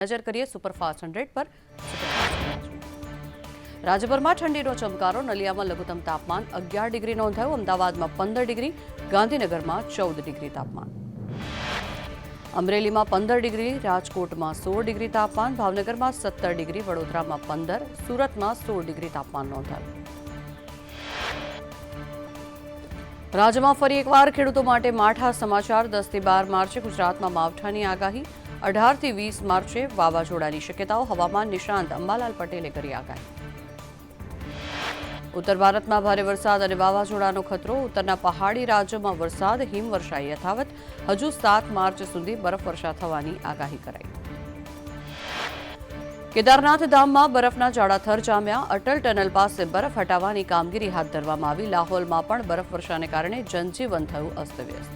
નજર કરીએ સુપરફાસ્ટ 100 પર। રાજ્યભરમાં ઠંડીનો ચમકારો। નલિયામાં લઘુત્તમ તાપમાન 11 ડિગ્રી નોંધાયું। અમદાવાદમાં 15 ડિગ્રી, ગાંધીનગરમાં 14 ડિગ્રી તાપમાન, અમરેલીમાં 15 ડિગ્રી, રાજકોટમાં 16 ડિગ્રી તાપમાન, ભાવનગરમાં 17 ડિગ્રી, વડોદરામાં 15, સુરતમાં 16 ડિગ્રી તાપમાન નોંધાયું। રાજ્યમાં ફરી એકવાર ખેડૂતો માટે માઠા સમાચાર। 10 થી 12 માર્ચે ગુજરાતમાં માવઠાની આગાહી। 18 થી 20 માર્ચે વાવાઝોડાની શક્યતાઓ। હવામાન નિષ્ણાંત અંબાલાલ પટેલે કરી આગાહી। ઉત્તર ભારતમાં ભારે વરસાદ અને વાવાઝોડાનો ખતરો। ઉત્તરના પહાડી રાજ્યોમાં વરસાદ, હિમવર્ષા યથાવત। હજુ 7 માર્ચ સુધી બરફવર્ષા થવાની આગાહી કરાઈ। કેદારનાથ ધામમાં બરફના જાડા થર જામ્યા। અટલ ટનલ પાસે બરફ હટાવવાની કામગીરી હાથ ધરવામાં આવી। લાહોલમાં પણ બરફવર્ષાને કારણે જનજીવન થયું અસ્તવ્યસ્ત।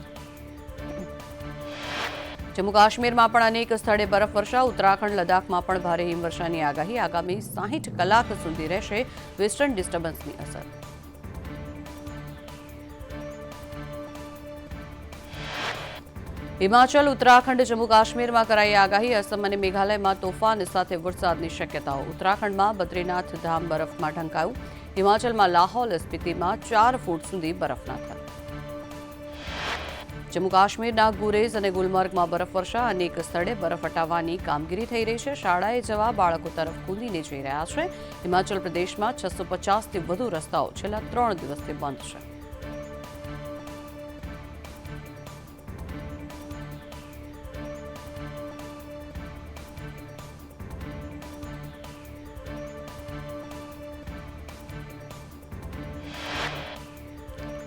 જમ્મુ કાશ્મીરમાં પણ અનેક સ્થળે બરફવર્ષા। ઉત્તરાખંડ, લદ્દાખમાં પણ ભારે હિમવર્ષાની આગાહી। આગામી 60 કલાક સુધી રહેશે વેસ્ટર્ન ડિસ્ટર્બન્સની અસર। હિમાચલ, ઉત્તરાખંડ, જમ્મુ કાશ્મીરમાં કરાઈ આગાહી। અસમ અને મેઘાલયમાં તોફાન સાથે વરસાદની શક્યતાઓ। ઉત્તરાખંડમાં બદ્રીનાથ ધામ બરફમાં ઢંકાયું। હિમાચલમાં લાહોલ સ્પીતિમાં 4 ફૂટ સુધી બરફના થર। જમ્મુ કાશ્મીરના ગુરેઝ અને ગુલમર્ગમાં બરફવર્ષા। અનેક સ્થળે બરફ હટાવવાની કામગીરી થઈ રહી છે। શાળાએ જવા બાળકો તરફ કૂદીને જઈ રહ્યા છે। હિમાચલ પ્રદેશમાં 650થી વધુ રસ્તાઓ છેલ્લા 3 દિવસથી બંધ છે।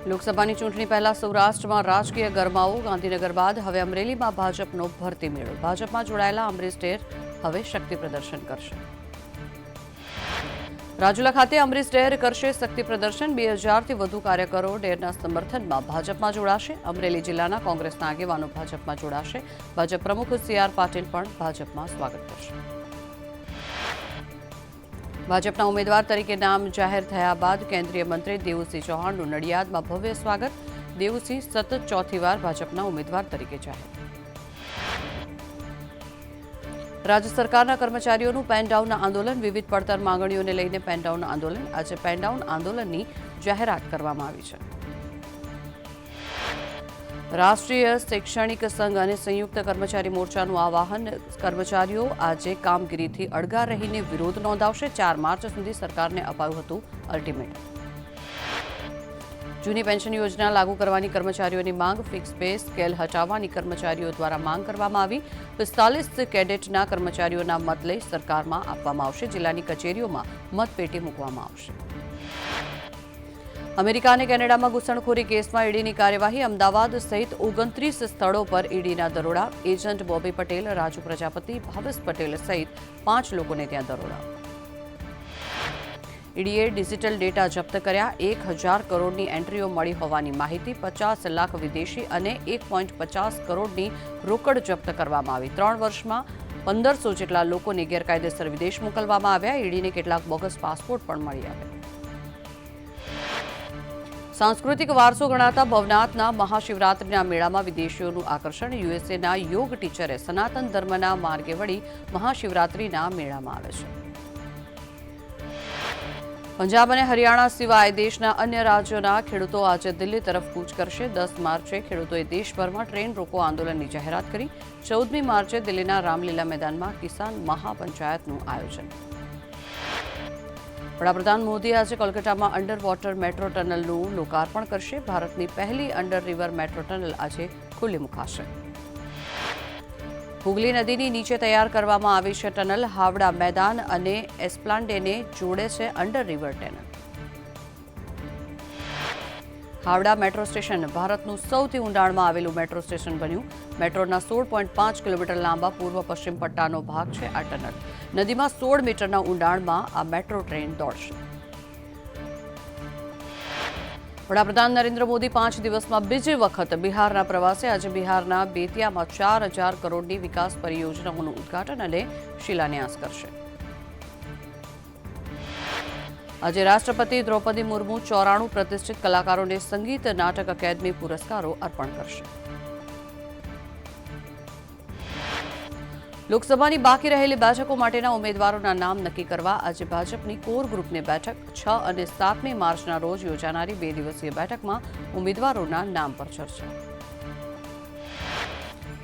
લોકસભાની ચૂંટણી પહેલા સૌરાષ્ટ્રમાં રાજકીય ગરમાવો। ગાંધીનગર બાદ હવે અમરેલીમાં ભાજપનો ભરતી મેળો। ભાજપમાં જોડાયેલા અમરીશ ડેર હવે શક્તિ પ્રદર્શન કરશે। રાજુલા ખાતે અમરીશ ડેર કરશે શક્તિ પ્રદર્શન। 2000થી વધુ કાર્યકરો ડેરના સમર્થનમાં ભાજપમાં જોડાશે। અમરેલી જિલ્લાના કોંગ્રેસના આગેવાનો ભાજપમાં જોડાશે। ભાજપ પ્રમુખ CR પાટીલ પણ ભાજપમાં સ્વાગત કરશે। ભાજપના ઉમેદવાર તરીકે નામ જાહેર થયા બાદ કેન્દ્રીય મંત્રી દેવુસિંહ ચૌહાણનું નડિયાદમાં ભવ્ય સ્વાગત। દેવુસિંહ સતત 4થી વાર ભાજપના ઉમેદવાર તરીકે જાહેર। રાજ્ય સરકારના કર્મચારીઓનું પેનડાઉન આંદોલન। વિવિધ પડતર માંગણીઓને લઈને પેનડાઉન આંદોલન। આજે પેનડાઉન આંદોલનની જાહેરાત કરવામાં આવી છે। રાષ્ટ્રીય શૈક્ષણિક સંઘ અને સંયુક્ત કર્મચારી મોરચાનું આહવાન। કર્મચારીઓ આજે કામગીરીથી અળગા રહીને વિરોધ નોંધાવશે। 4 માર્ચ સુધી સરકારને અપાયું હતું અલ્ટિમેટમ। જૂની પેન્શન યોજના લાગુ કરવાની કર્મચારીઓની માંગ। ફિક્સ પે સ્કેલ હટાવવાની કર્મચારીઓ દ્વારા માંગ કરવામાં આવી। 45 કેડેટના કર્મચારીઓના મત લઈ સરકારમાં આપવામાં આવશે। જિલ્લાની કચેરીઓમાં મતપેટી મૂકવામાં આવશે। અમેરિકા અને કેનેડામાં ઘૂસણખોરી કેસમાં ઈડીની કાર્યવાહી। અમદાવાદ સહિત 29 સ્થળો પર ઈડીના દરોડા। એજન્ટ બોબી પટેલ, રાજુ પ્રજાપતિ, ભાવેશ પટેલ સહિત 5 લોકોને ત્યાં દરોડા। ઈડીએ ડિજિટલ ડેટા જપ્ત કર્યા। 1000 કરોડની એન્ટ્રીઓ મળી હોવાની માહિતી। 50 લાખ વિદેશી અને 1.50 કરોડની રોકડ જપ્ત કરવામાં આવી। 3 વર્ષમાં 1500 જેટલા લોકોને ગેરકાયદેસર વિદેશ મોકલવામાં આવ્યા। ઈડીને કેટલાક બોગસ પાસપોર્ટ પણ મળી આવ્યા। સાંસ્કૃતિક વારસો ગણાતા ભવનાથના મહાશિવરાત્રિના મેળામાં વિદેશીઓનું આકર્ષણ। યુએસએના યોગ ટીચરે સનાતન ધર્મના માર્ગે વળી મહાશિવરાત્રિના મેળામાં આવે છે। પંજાબ અને હરિયાણા સિવાય દેશના અન્ય રાજ્યોના ખેડૂતો આજે દિલ્હી તરફ કૂચ કરશે। 10 માર્ચે ખેડૂતોએ દેશભરમાં ટ્રેન રોકો આંદોલનની જાહેરાત કરી। 14મી માર્ચે દિલ્હીના રામલીલા મેદાનમાં કિસાન મહાપંચાયતનું આયોજન। વડાપ્રધાન મોદી આજે કોલકાતામાં અંડર વોટર મેટ્રો ટનલનું લોકાર્પણ કરશે। ભારતની પહેલી અંડર રિવર મેટ્રો ટનલ આજે ખુલ્લી મુકાશે। હુગલી નદીની નીચે તૈયાર કરવામાં આવી છે ટનલ। હાવડા મેદાન અને એસ્પ્લાન્ડેને જોડે છે under river tunnel. Howrah metro station ભારતનું સૌથી ઊંડાણમાં આવેલું મેટ્રો સ્ટેશન બન્યું। મેટ્રોના 16.5 કિલોમીટર લાંબા પૂર્વ પશ્ચિમ પટ્ટાનો ભાગ છે આ ટનલ। નદીમાં 16 મીટરના ઊંડાણમાં આ મેટ્રો ટ્રેન દોડશે। વડાપ્રધાન નરેન્દ્ર મોદી 5 દિવસમાં બીજી વખત બિહારના પ્રવાસે। આજે બિહારના બેતિયામાં 4000 કરોડની વિકાસ પરિયોજનાઓનું ઉદ્ઘાટન અને શિલાન્યાસ કરશે। આજે રાષ્ટ્રપતિ દ્રૌપદી મુર્મુ 94 પ્રતિષ્ઠિત કલાકારોને સંગીત નાટક અકાદમી પુરસ્કારો અર્પણ કરશે। લોકસભાની બાકી રહેલી બેઠકો માટેના ઉમેદવારોના નામ નક્કી કરવા આજે ભાજપની કોર ગ્રુપની બેઠક 6 અને 7મી માર્ચના રોજ યોજાનારી 2 દિવસીય બેઠકમાં ઉમેદવારોના નામ પર ચર્ચા.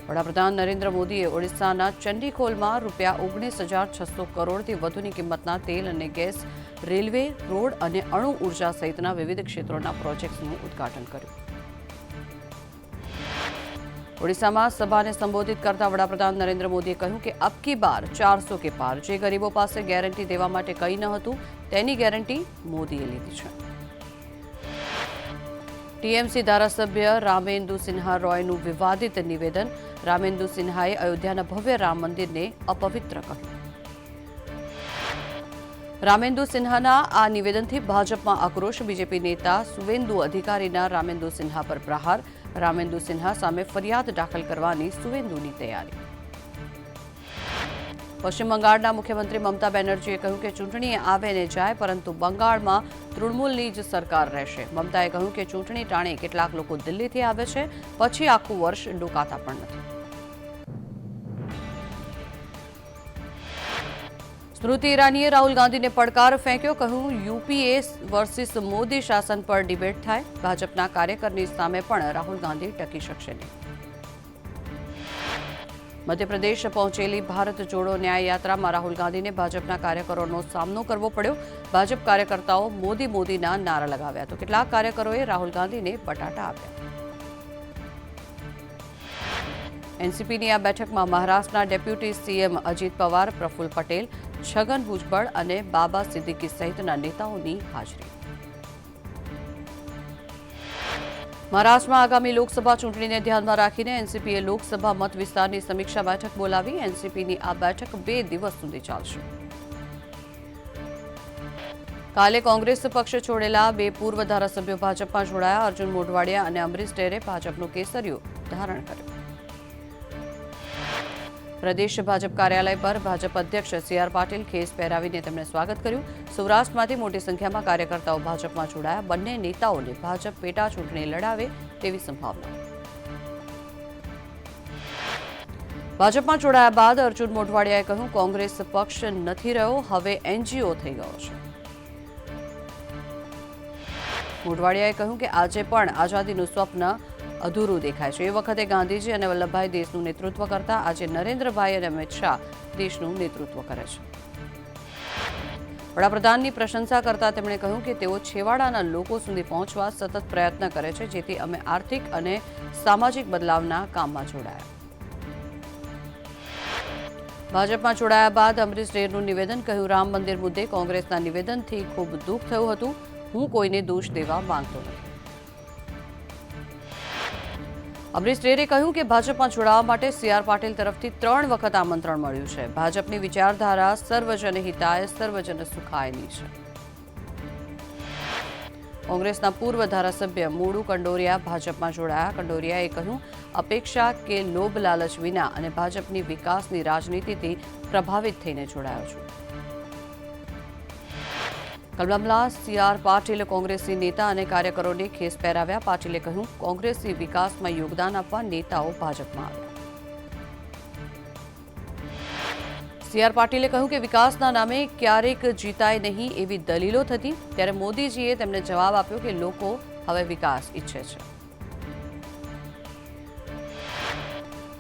વડાપ્રધાન નરેન્દ્ર મોદીએ ઓડિશાના ચંડીખોલમાં ₹19,600 કરોડથી વધુની કિંમતના તેલ અને ગેસ, રેલવે, રોડ અને અણુ ઉર્જા સહિતના વિવિધ ક્ષેત્રોના પ્રોજેક્ટ્સનું ઉદ્ઘાટન કર્યું. ઓડિશામાં સભાને સંબોધિત કરતા વડાપ્રધાન નરેન્દ્ર મોદીએ કહ્યું કે અબ કી બાર 400 કે પાર. જે ગરીબો પાસે ગેરંટી દેવા માટે કંઈ ન હતું તેની ગેરંટી મોદીએ લીધી છે. ટીએમસી ધારાસભ્ય રામેન્દુ સિન્હા રોયનું વિવાદિત નિવેદન. રામેન્દુ સિન્હાએ અયોધ્યાના ભવ્ય રામ મંદિરને અપવિત્ર કહ્યું. રામેન્દુ સિન્હાના આ નિવેદનથી ભાજપમાં આક્રોશ. બીજેપી નેતા સુવેન્દુ અધિકારીના રામેન્દુ સિન્હા પર પ્રહાર. રામેન્દુ સિન્હા સામે ફરિયાદ દાખલ કરવાની સુવેન્દુની તૈયારી. પશ્ચિમ બંગાળના મુખ્યમંત્રી મમતા બેનર્જીએ કહ્યું કે ચૂંટણી આવે ને જાય, પરંતુ બંગાળમાં તૃણમૂલની જ સરકાર રહેશે. મમતાએ કહ્યું કે ચૂંટણી ટાણે કેટલાક લોકો દિલ્હીથી આવે છે, પછી આખું વર્ષ ડોકાતા પણ નથી. સ્મૃતિ ઈરાનીએ રાહુલ ગાંધીને પડકાર ફેંક્યો. કહ્યું યુપીએ વર્સિસ મોદી શાસન પર ડિબેટ થાય. ભાજપના કાર્યકરની સામે પણ રાહુલ ગાંધી ટકી શકશે નહીં. મધ્યપ્રદેશ પહોંચેલી ભારત જોડો ન્યાય યાત્રામાં રાહુલ ગાંધીને ભાજપના કાર્યકરોનો સામનો કરવો પડ્યો. ભાજપ કાર્યકર્તાઓ મોદીના નારા લગાવ્યા તો કેટલાક કાર્યકરોએ રાહુલ ગાંધીને બટાટા આપ્યા. એનસીપીની આ બેઠકમાં મહારાષ્ટ્રના ડેપ્યુટી સીએમ અજીત પવાર, પ્રફુલ્લ પટેલ, છગન ભુજબળ અને બાબા સિદ્દીકી સહિતના નેતાઓની હાજરી. મહારાષ્ટ્રમાં આગામી લોકસભા ચૂંટણીને ધ્યાનમાં રાખીને એનસીપીએ લોકસભા મત વિસ્તારની સમીક્ષા બેઠક બોલાવી. એનસીપીની આ બેઠક 2 દિવસ સુધી ચાલશે. કાલે કોંગ્રેસ પક્ષ છોડેલા 2 પૂર્વ ધારાસભ્યો ભાજપમાં જોડાયા. અર્જુન મોઢવાડિયા અને અમરીશ ડેરે ભાજપનું કેસરિયું ધારણ કર્યું. પ્રદેશ ભાજપ કાર્યાલય પર ભાજપ અધ્યક્ષ સી.આર. પાટીલ ખેસ પહેરાવીને તેમણે સ્વાગત કર્યું. સૌરાષ્ટ્રમાંથી મોટી સંખ્યામાં કાર્યકર્તાઓ ભાજપમાં જોડાયા. બંને નેતાઓને ભાજપ પેટા ચૂંટણી લડાવે તેવી સંભાવના. ભાજપમાં જોડાયા બાદ અર્જુન મોઢવાડિયાએ કહ્યું, કોંગ્રેસ પક્ષ નથી રહ્યો, હવે એનજીઓ થઈ ગયો છે. મોઢવાડિયાએ કહ્યું કે આજે પણ આઝાદીનું સ્વપ્ન અધૂરું દેખાય છે. એ વખતે ગાંધીજી અને વલ્લભભાઈ દેશનું નેતૃત્વ કરતા, આજે નરેન્દ્રભાઈ અને અમિત શાહ દેશનું નેતૃત્વ કરે છે. વડાપ્રધાનની પ્રશંસા કરતા તેમણે કહ્યું કે તેઓ છેવાડાના લોકો સુધી પહોંચવા સતત પ્રયત્ન કરે છે, જેથી અમે આર્થિક અને સામાજિક બદલાવના કામમાં જોડાયા. ભાજપમાં જોડાયા બાદ અમરીશ ડેરનું નિવેદન. કહ્યું, રામ મંદિર મુદ્દે કોંગ્રેસના નિવેદનથી ખૂબ દુઃખ થયું હતું. હું કોઈને દોષ દેવા માંગતો નથી. અમરીશ ડેરે કહ્યું કે ભાજપમાં જોડાવા માટે સી.આર. પાટીલ તરફથી 3 વખત આમંત્રણ મળ્યું છે. ભાજપની વિચારધારા સર્વજન હિતાય, સર્વજન સુખાયની છે. કોંગ્રેસના પૂર્વ ધારાસભ્ય મોડુ કંડોરિયા ભાજપમાં જોડાયા. કંડોરિયાએ કહ્યું, અપેક્ષા કે લોભ લાલચ વિના અને ભાજપની વિકાસની રાજનીતિથી પ્રભાવિત થઈને જોડાયો છું. કમલમલા સી.આર. પાટીલ કોંગ્રેસી નેતા અને કાર્યકરોને ખેસ પહેરાવ્યા. પાટીલે કહ્યું, કોંગ્રેસી વિકાસમાં યોગદાન આપવા નેતાઓ ભાજપમાં આવ્યા. સી.આર. પાટીલે કહ્યું કે વિકાસના નામે ક્યારેક જીતાય નહીં એવી દલીલો થતી, ત્યારે મોદીજીએ તેમને જવાબ આપ્યો કે લોકો હવે વિકાસ ઈચ્છે છે.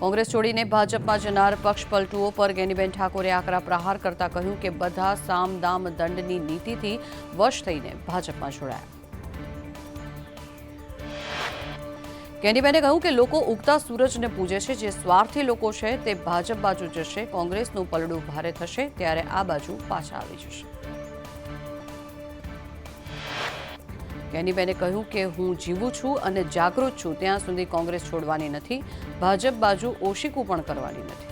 કોંગ્રેસ છોડીને ભાજપમાં જનાર પક્ષ પલટુઓ પર ગેનીબેન ઠાકોરે આકરા પ્રહાર કરતા કહ્યું કે બધા સામ દામ દંડની નીતિથી વશ થઈને ભાજપમાં જોડાયા. ગેનીબેને કહ્યું કે લોકો ઉગતા સૂરજને પૂજે છે. જે સ્વાર્થી લોકો છે તે ભાજપ બાજુ જશે. કોંગ્રેસનું પલડું ભારે થશે ત્યારે આ બાજુ પાછા આવી જશે. ગેનીબેને કહ્યું કે હું જીવું છું અને જાગૃત છું ત્યાં સુધી કોંગ્રેસ છોડવાની નથી. ભાજપ બાજુ ઓશીકું પણ કરવાની નથી.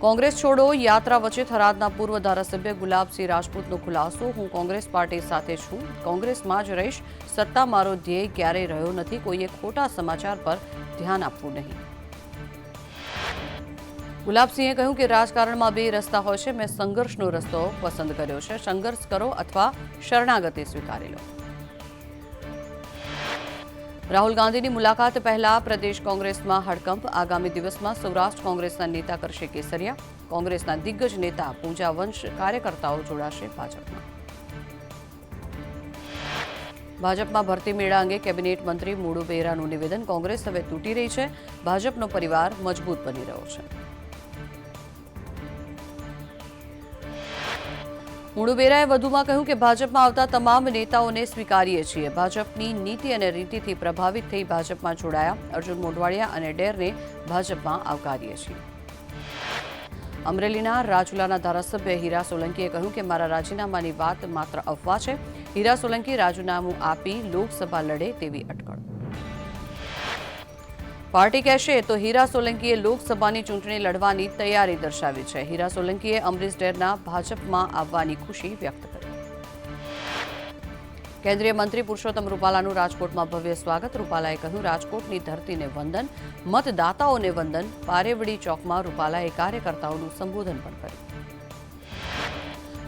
કોંગ્રેસ છોડો યાત્રા વચ્ચે થરાદના પૂર્વ ધારાસભ્ય ગુલાબસિંહ રાજપૂતનો ખુલાસો. હું કોંગ્રેસ પાર્ટી સાથે છું, કોંગ્રેસમાં જ રહીશ. સત્તા મારો ધ્યેય ક્યારેય રહ્યો નથી. કોઈએ ખોટા સમાચાર પર ધ્યાન આપવું નહીં. ગુલાબસિંહે કહ્યું કે રાજકારણમાં 2 રસ્તા હોય છે. મેં સંઘર્ષનો રસ્તો પસંદ કર્યો છે. સંઘર્ષ કરો અથવા શરણાગતિ સ્વીકારી લો. રાહુલ ગાંધીની મુલાકાત પહેલા પ્રદેશ કોંગ્રેસમાં હડકંપ. આગામી દિવસમાં સૌરાષ્ટ્ર કોંગ્રેસના નેતા કરશે કેસરિયા. કોંગ્રેસના દિગ્ગજ નેતા પૂજા વંશ કાર્યકર્તાઓ જોડાશે ભાજપમાં. ભાજપમાં ભરતી મેળા અંગે કેબિનેટ મંત્રી મુળુ બેરાનું નિવેદન. કોંગ્રેસ હવે તૂટી રહી છે, ભાજપનો પરિવાર મજબૂત બની રહ્યો છે. મુળુ બેરાએ વધુમાં કહ્યું કે ભાજપમાં આવતા તમામ નેતાઓને સ્વીકારીએ છીએ. ભાજપની નીતિ અને રીતિથી પ્રભાવિત થઈ ભાજપમાં જોડાયા. અર્જુન મોઢવાડિયા અને ડેરને ભાજપમાં આવકારીએ છીએ. અમરેલીના રાજુલાના ધારાસભ્ય હીરા સોલંકીએ કહ્યું કે મારા રાજીનામાની વાત માત્ર અફવા છે. હીરા સોલંકી રાજીનામું આપી લોકસભા લડે તેવી અટકળ. પાર્ટી કહેશે તો હીરા સોલંકીએ લોકસભાની ચૂંટણી લડવાની તૈયારી દર્શાવી છે. હીરા સોલંકીએ અમરીશ ડેરના ભાજપમાં આવવાની ખુશી વ્યક્ત કરી. કેન્દ્રીય મંત્રી પુરુષોત્તમ રૂપાલાનું રાજકોટમાં ભવ્ય સ્વાગત. રૂપાલાએ કહ્યું રાજકોટની ધરતીને વંદન, મતદાતાઓને વંદન. પારેવડી ચોકમાં રૂપાલાએ કાર્યકર્તાઓનું સંબોધન પણ કર્યું.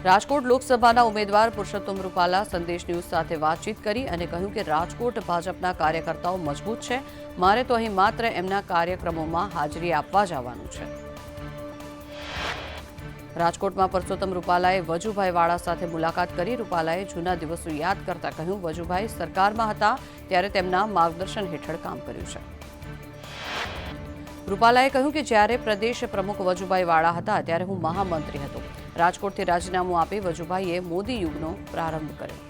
રાજકોટ લોકસભાના ઉમેદવાર પુરુષોત્તમ રૂપાલા સંદેશ ન્યૂઝ સાથે વાતચીત કરી અને કહ્યું કે રાજકોટ ભાજપના કાર્યકર્તાઓ મજબૂત છે. મારે તો અહીં માત્ર એમના કાર્યક્રમોમાં હાજરી આપવા જવાનું છે. રાજકોટમાં પુરુષોત્તમ રૂપાલાએ વજુભાઈ વાળા સાથે મુલાકાત કરી. રૂપાલાએ જૂના દિવસો યાદ કરતા કહ્યું વજુભાઈ સરકારમાં હતા ત્યારે તેમના માર્ગદર્શન હેઠળ કામ કર્યું છે. રૂપાલાએ કહ્યું કે જ્યારે પ્રદેશ પ્રમુખ વજુભાઈ વાળા હતા ત્યારે હું મહામંત્રી હતો. રાજકોટથી રાજીનામું આપી વજુભાઈએ મોદી યુગનો પ્રારંભ કર્યો.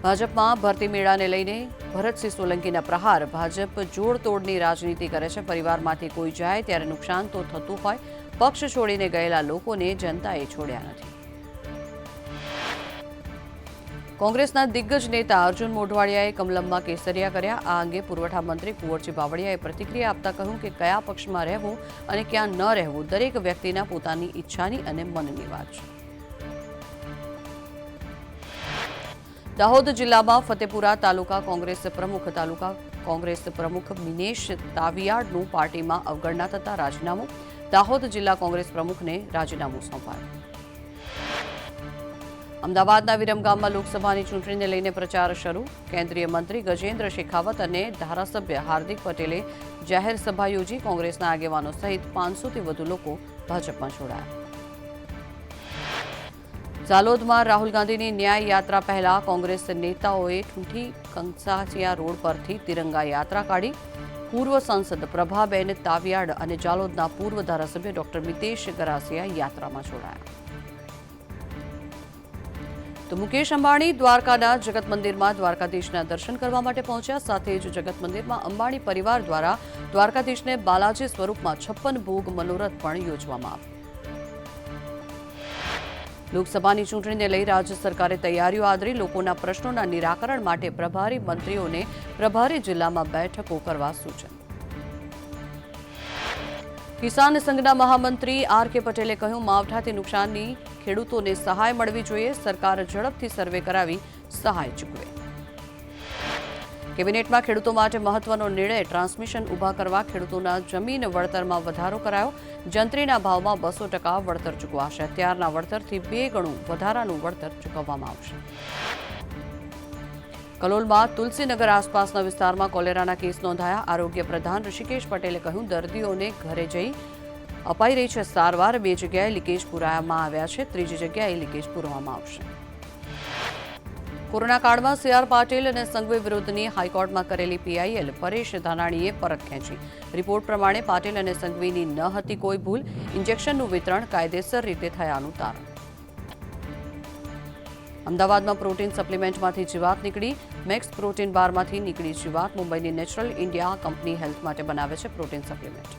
ભાજપમાં ભરતી મેળાને લઈને ભરતસિંહ સોલંકીના પ્રહાર. ભાજપ જોડતોડની રાજનીતિ કરે છે. પરિવારમાંથી કોઈ જાય ત્યારે નુકસાન તો થતું હોય. પક્ષ છોડીને ગયેલા લોકોને જનતાએ છોડ્યા નથી. કોંગ્રેસના દિગ્ગજ નેતા અર્જુન મોઢવાડિયાએ કમલમમાં કેસરિયા કર્યા. આ અંગે પુરવઠા મંત્રી કુંવરજી બાવળિયાએ પ્રતિક્રિયા આપતા કહ્યું કે કયા પક્ષમાં રહેવું અને ક્યાં ન રહેવું દરેક વ્યક્તિના પોતાની ઈચ્છાની અને મનની વાત છે. દાહોદ જિલ્લામાં ફતેપુરા તાલુકા કોંગ્રેસ પ્રમુખ મિનેશ તાવિયાડનું પાર્ટીમાં અવગણના થતા રાજીનામું. દાહોદ જિલ્લા કોંગ્રેસ પ્રમુખને રાજીનામું સોંપાયું. અમદાવાદના વિરમગામમાં લોકસભાની ચૂંટણીને લઈને પ્રચાર શરૂ. કેન્દ્રીય મંત્રી ગજેન્દ્ર શેખાવત અને ધારાસભ્ય હાર્દિક પટેલે જાહેર સભા યોજી. કોંગ્રેસના આગેવાનો સહિત 500થી વધુ લોકો ભાજપમાં જોડાયા. ઝાલોદમાં રાહુલ ગાંધીની ન્યાય યાત્રા પહેલા કોંગ્રેસ નેતાઓએ ઠૂંઠી કંસાસિયા રોડ પરથી તિરંગા યાત્રા કાઢી. પૂર્વ સાંસદ પ્રભાબેન તાવિયાડ અને ઝાલોદના પૂર્વ ધારાસભ્ય ડોક્ટર મિતેશ ગરાસિયા યાત્રામાં જોડાયા. તો મુકેશ અંબાણી દ્વારકાના જગત મંદિરમાં દ્વારકાધીશના દર્શન કરવા માટે પહોંચ્યા. સાથે જ જગત મંદિરમાં અંબાણી પરિવાર દ્વારા દ્વારકાધીશને બાલાજી સ્વરૂપમાં 56 ભોગ મનોરથ પણ યોજવામાં આવ્યું. લોકસભાની ચૂંટણીને લઈ રાજ્ય સરકારે તૈયારીઓ આદરી. લોકોના પ્રશ્નોના નિરાકરણ માટે પ્રભારી મંત્રીઓને પ્રભારી જિલ્લામાં બેઠકો કરવા સૂચન. કિસાન સંઘના મહામંત્રી આર.કે. પટેલે કહ્યું માવઠાથી નુકસાનની ખેડૂતોને સહાય મળવી જોઈએ. સરકાર ઝડપથી સર્વે કરાવી સહાય ચૂકવે. કેબિનેટમાં ખેડૂતો માટે મહત્વનો નિર્ણય. ટ્રાન્સમિશન ઊભા કરવા ખેડૂતોના જમીન વળતરમાં વધારો કરાયો. જંત્રીના ભાવમાં 200% વળતર ચૂકવાશે. અત્યારના વળતરથી 2 ગણું વધારાનું વળતર ચૂકવવામાં આવશે. કલોલમાં તુલસીનગર આસપાસના વિસ્તારમાં કોલેરાના કેસ નોંધાયા. આરોગ્ય પ્રધાન ઋષિકેશ પટેલે કહ્યું દર્દીઓને ઘરે જઈ અપાઈ રહી છે સારવાર. 2 જગ્યાએ લીકેજ પુરાવામાં આવ્યા છે. 3જી જગ્યાએ લીકેજ પૂરવામાં આવશે. કોરોના કાળમાં સી.આર. પાટીલ અને સંઘવી વિરુદ્ધની હાઈકોર્ટમાં કરેલી પીઆઈએલ પરેશ ધાનાણીએ પરત ખેંચી. રિપોર્ટ પ્રમાણે પાટીલ અને સંઘવીની ન હતી કોઈ ભૂલ. ઇન્જેક્શનનું વિતરણ કાયદેસર રીતે થયાનું તારણ. અમદાવાદમાં પ્રોટીન સપ્લિમેન્ટમાંથી જીવાત નીકળી. મેક્સ પ્રોટીન બારમાંથી નીકળી જીવાત. મુંબઈની નેચરલ ઇન્ડિયા કંપની હેલ્થ માટે બનાવે છે પ્રોટીન સપ્લિમેન્ટ.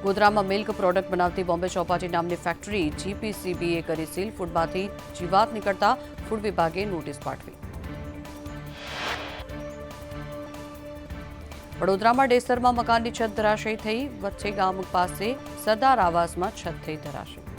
ગોધરામાં મિલ્ક પ્રોડક્ટ બનાવતી બોમ્બે ચોપાટી નામની ફેક્ટરી જીપીસીબીએ કરી સીલ. ફૂડમાંથી જીવાત નીકળતા ફૂડ વિભાગે નોટિસ પાઠવી. વડોદરામાં ડેસરમાં મકાનની છત ધરાશયી થઈ. વચ્ચે ગામ પાસે સરદાર આવાસમાં છત થઈ ધરાશયી.